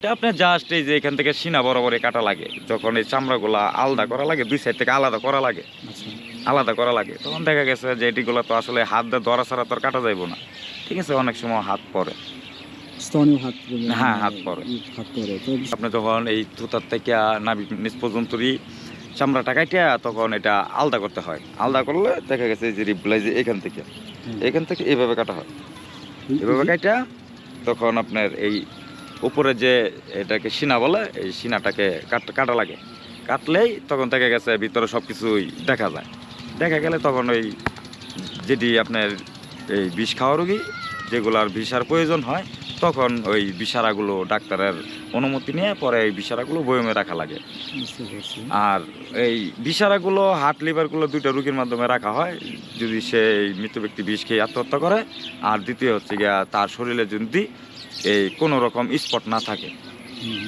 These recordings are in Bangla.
এটা আপনার জাস্ট এই যে এখান থেকে সিনা বরাবরে কাটা লাগে, যখন এই চামড়াগুলা আলাদা করা লাগে, দুই সাইড থেকে আলাদা করা লাগে, আচ্ছা। আলাদা করা লাগে, তখন দেখা গেছে যে এটিগুলো তো আসলে হাত দিয়ে ধরা ছাড়া তো আর কাটা যাইব না। ঠিক আছে, অনেক সময় হাত পড়ে। স্তনেও হাত হ্যাঁ, হাত পড়ে। হাত পড়ে তো। আপনি যখন এই থুতার থেকে নাভি নিচ পর্যন্তই চামড়াটা কাটিয়া তখন এটা আলাদা করতে হয়। আলাদা করলে দেখা গেছে যে রিপ্লাই যে এখান থেকে এইভাবে কাটা হয়, এভাবে কাটা তখন আপনার এই উপরে যে এটাকে সিনা বলে, এই সিনাটাকে কাটা লাগে। কাটলেই তখন দেখা গেছে ভিতরে সব কিছুই দেখা যায়। দেখা গেলে তখন ওই যেটি আপনার এই বিষ খাওয়া রোগী যেগুলার ভিসার প্রয়োজন হয়, তখন ওই বিষারাগুলো ডাক্তারের অনুমতি নিয়ে পরে এই বিষারাগুলো বয়মে রাখা লাগে। আর এই বিষারাগুলো হার্ট লিভারগুলো দুইটা রোগীর মাধ্যমে রাখা হয়। যদি সে মৃত ব্যক্তি বিষ খেয়ে আত্মহত্যা করে, আর দ্বিতীয় হচ্ছে গিয়া তার শরীরে যদি এই কোনো রকম স্পট না থাকে,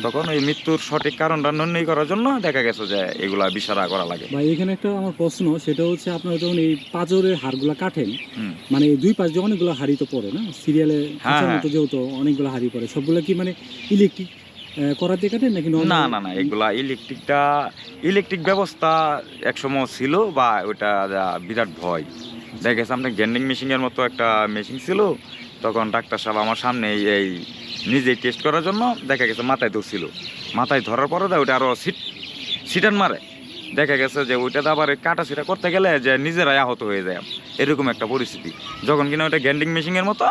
তখন এই মৃত্যুর সঠিক কারণটা নির্ণয় করার জন্য দেখা গেছে যে এগুলা বিষারা করা লাগে। ভাই এখানে একটা আমার প্রশ্ন, সেটা হচ্ছে আপনারা যখন এই পাঁজরের হাড়গুলো কাটেন, মানে দুই পাশ যে অনেকগুলো হাড়ি তো পড়ে না সিরিয়ালে, মতো যেহেতু অনেকগুলো হাড়ি পড়ে, সবগুলো কি মানে ইলেকট্রিক করাতে কাটেন নাকি? না না না, এগুলা ইলেকট্রিক ব্যবস্থা একসময় ছিল, বা ওটা বিরাট ভয়। দেখা গেছে আপনার গ্যান্ডিং মেশিনের মতো একটা মেশিন ছিল, তখন ডাক্তার সাহেব আমার সামনে এই নিজেই টেস্ট করার জন্য দেখা গেছে মাথায় ধরছিল। মাথায় ধরার পরে ওইটা আরও সিটান মারে। দেখা গেছে যে ওইটাতে আবার কাটা ছিটা করতে গেলে যে নিজেরাই আহত হয়ে যায়, এরকম একটা পরিস্থিতি। যখন কিনা ওইটা গ্যান্ডিং মেশিনের মতো,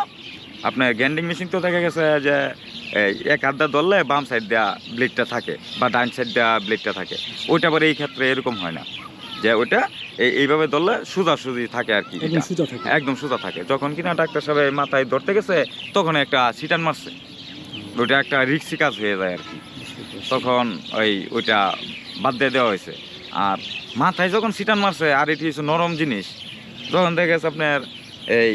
আপনার গ্যান্ডিং মেশিন তো দেখা গেছে যে এক হাত দিয়ে ধরলে বাম সাইড দেওয়া ব্লেডটা থাকে, বা ডান সাইড দেওয়া ব্লেডটা থাকে। ওইটা আবার এই ক্ষেত্রে এরকম হয় না, যে ওইটা এইভাবে ধরলে সোজাসুজি থাকে আর কি, একদম সোজা থাকে। যখন কিনা ডাক্তার সাহেব মাথায় ধরতে গেছে, তখন একটা সিটান মারছে, ওইটা একটা রিক্সি কাজ হয়ে যায় আর কি। তখন ওইটা বাদ দিয়ে দেওয়া হয়েছে। আর মাথায় যখন সিটান মারছে, আর এটি হচ্ছে নরম জিনিস, যখন দেখা গেছে আপনার এই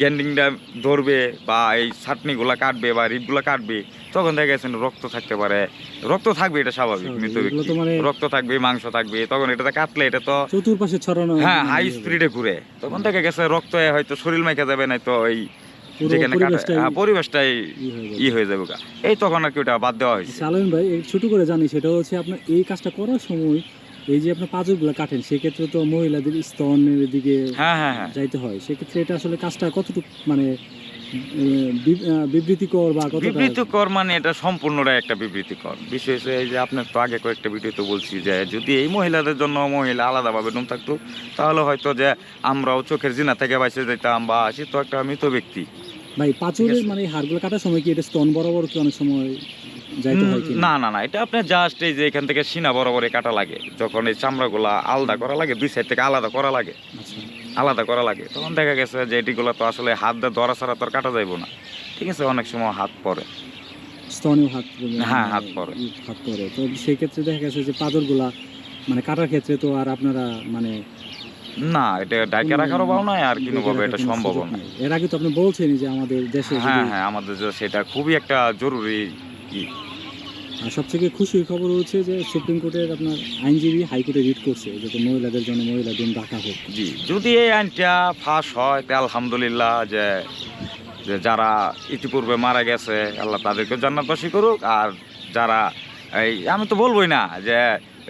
গ্যান্ডিংটা ধরবে বা এই ছাটনিগুলা কাটবে বা রিটগুলো কাটবে, তখন দেখা গেছে রক্ত থাকতে পারে, রক্ত থাকবে, এটা স্বাভাবিক। মৃত ব্যক্তি রক্ত থাকবে, মাংস থাকবে, তখন এটাতে কাটলে এটা তো চতুর্পাশে ছড়ানো, হ্যাঁ হাই স্পিডে ঘুরে, তখন দেখা গেছে রক্ত হয়তো শরীর মাইকা যাবে, না তো ওই যেখানে পরিবেশটাই হয়ে যাবে, এই তখন আর কি ওটা বাদ দেওয়া হয়েছে। সালাম ভাই ছোট করে জানি, সেটা হচ্ছে আপনার এই কাজটা করার সময় এই যে আপনার পাঁজরগুলো কাটেন, সেক্ষেত্রে তো মহিলাদের স্তনের দিকে যাইতে হয়, সেক্ষেত্রে এটা আসলে কাজটা কতটুকু মানে বিবৃতিকর বা বিবৃতিকর, মানে এটা সম্পূর্ণটাই একটা বিবৃতিকর বিষয়। এই যে আপনার তো আগে কয়েকটা ভিডিওতে বলছি যে যদি এই মহিলাদের জন্য মহিলা আলাদাভাবে রুম থাকতো, তাহলে হয়তো যে আমরাও চোখের জিনা থেকে বাইসে যেতাম, বা সে তো একটা মৃত ব্যক্তি। ভাই পাঁজরের মানে হাড়গুলো কাটার সময় কি এটা স্তন বরাবর কি অনেক সময় যাইতে হয়? না না না, এটা আপনার জাস্ট এই যে এখান থেকে সিনা বরাবরে কাটা লাগে, যখন এই চামড়াগুলা আলাদা করা লাগে, দুই সাইড থেকে আলাদা করা লাগে, আলাদা করা লাগে, তখন দেখা গেছে যে এটিগুলো তো আসলে হাত দিয়ে ধরা ছাড়া তো আর কাটা যাইব না। ঠিক আছে, অনেক সময় হাত পড়ে, স্তনেও হাত হাত পড়ে। তো সেই ক্ষেত্রে দেখা গেছে যে পাঁজরগুলা মানে কাটার ক্ষেত্রে তো আর আপনারা মানে না, এটা ডাইকা রাখারও ভালো নয়, আর কিভাবে এটা সম্ভব না। এর আগে তো আপনি বলছেনই যে আমাদের দেশে, হ্যাঁ আমাদের দেশে সেটা খুবই একটা জরুরি। আর সবথেকে খুশির খবর হচ্ছে যে সুপ্রিম কোর্টের আপনার আইনজীবী হাইকোর্টে রিট করছে যাতে মহিলাদের জন্য মহিলা দিন রাখা হোক। জি, যদি এই আইনটা ফাঁস হয় তাহলে আলহামদুলিল্লাহ, যে যারা ইতিপূর্বে মারা গেছে আল্লাহ তাদেরকে জান্নাতবাসী করুক। আর যারা আমি তো বলবোই না যে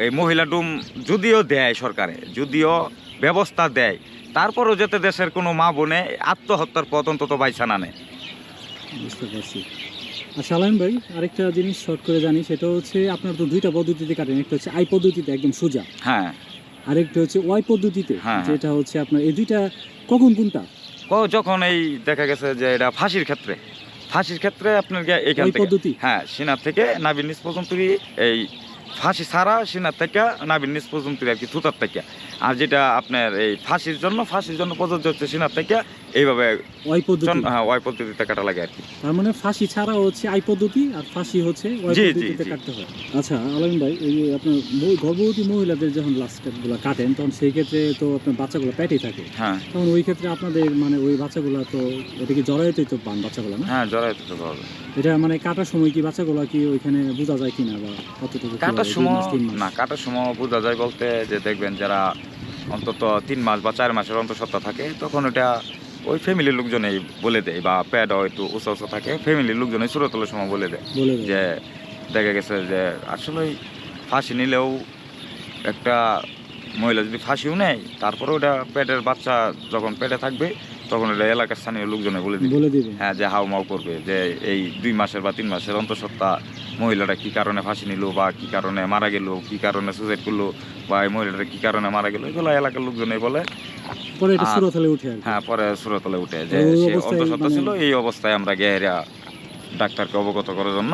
এই মহিলা ডুম যদিও দেয় সরকারে, যদিও ব্যবস্থা দেয়, তারপরও যাতে দেশের কোনো মা বোনে আত্মহত্যার পথ অন্তত বাইছা না নেয়। বুঝতে পারছি। আর সালাম ভাই আরেকটা জিনিস শর্ট করে জানি, সেটা হচ্ছে আপনার তো দুইটা পদ্ধতিতে কাটেন, একটা হচ্ছে আই পদ্ধতিতে একদম সোজা, হ্যাঁ, আরেকটা হচ্ছে ওয়াই পদ্ধতিতে, যেটা হচ্ছে আপনার এই দুইটা কখন কোনটা? যখন এই দেখা গেছে যে এটা ফাঁসির ক্ষেত্রে আপনার এইখান থেকে সিনার থেকে নাভির নিচ পর্যন্ত, এই ফাঁসি ছাড়া সিনার থেকে নাভির নিচ পর্যন্ত আর কি, থুতার থেকে। আর যেটা আপনার এই ফাঁসির জন্য প্রযোজ্য হচ্ছে সিনার থেকে এইভাবে ওয়াই পদ্ধতিতে কাটা লাগে আর কি। তার মানে ফাঁসি ছাড়া হচ্ছে আই পদ্ধতি, আর ফাঁসি হচ্ছে ওয়াই পদ্ধতিতে কাটতে হয়। আচ্ছা আলামিন ভাই, এই আপনার গর্ভবতী মহিলাদের যখন লাস্ট স্টেপগুলো কাটেন, তখন সেই ক্ষেত্রে তো আপনার বাচ্চাগুলো পেটেই থাকে, তখন ওই ক্ষেত্রে আপনাদের মানে ওই বাচ্চাগুলো তো এটা কি জরায়ুতেই তো পান বাচ্চাগুলো না? হ্যাঁ, জরায়ুতে তো পাবে। এটা মানে কাটার সময় কি বাচ্চাগুলো কি ওইখানে বোঝা যায় কিনা, বা কতটুকু কাটার সময় বোঝা যায় বলতে, যে দেখবেন যারা অন্তত 3 মাস বা 4 মাসের অন্তঃসত্ত্বা থাকে, তখন ওটা ওই ফ্যামিলির লোকজনেই বলে দেয়, বা প্যাডও একটু উঁচা থাকে, ফ্যামিলির লোকজনেই সুরতলের সময় বলে দেয় যে দেখা গেছে যে আসলে ফাঁসি নিলেও একটা মহিলা যদি ফাঁসিও নেয় তারপরে ওটা পেটের বাচ্চা যখন পেটে থাকবে তখন এটা এলাকার স্থানীয় লোকজনে বলে দিবে হ্যাঁ যে হাউ মাউ করবে যে এই 2 মাসের বা 3 মাসের অন্তঃসত্ত্বা মহিলাটা কি কারণে ফাঁসি নিল বা কি কারণে মারা গেল, কি কারণে সুসাইড করলো বা এই মহিলাটা কি কারণে মারা গেল, এগুলো এলাকার লোকজনে বলে। পরে এটা সুরতলে উঠে হ্যাঁ, পরে সুরতলে উঠে যে সে অন্তঃসত্ত্বা ছিল, এই অবস্থায় আমরা গিয়ে ডাক্তারকে অবগত করার জন্য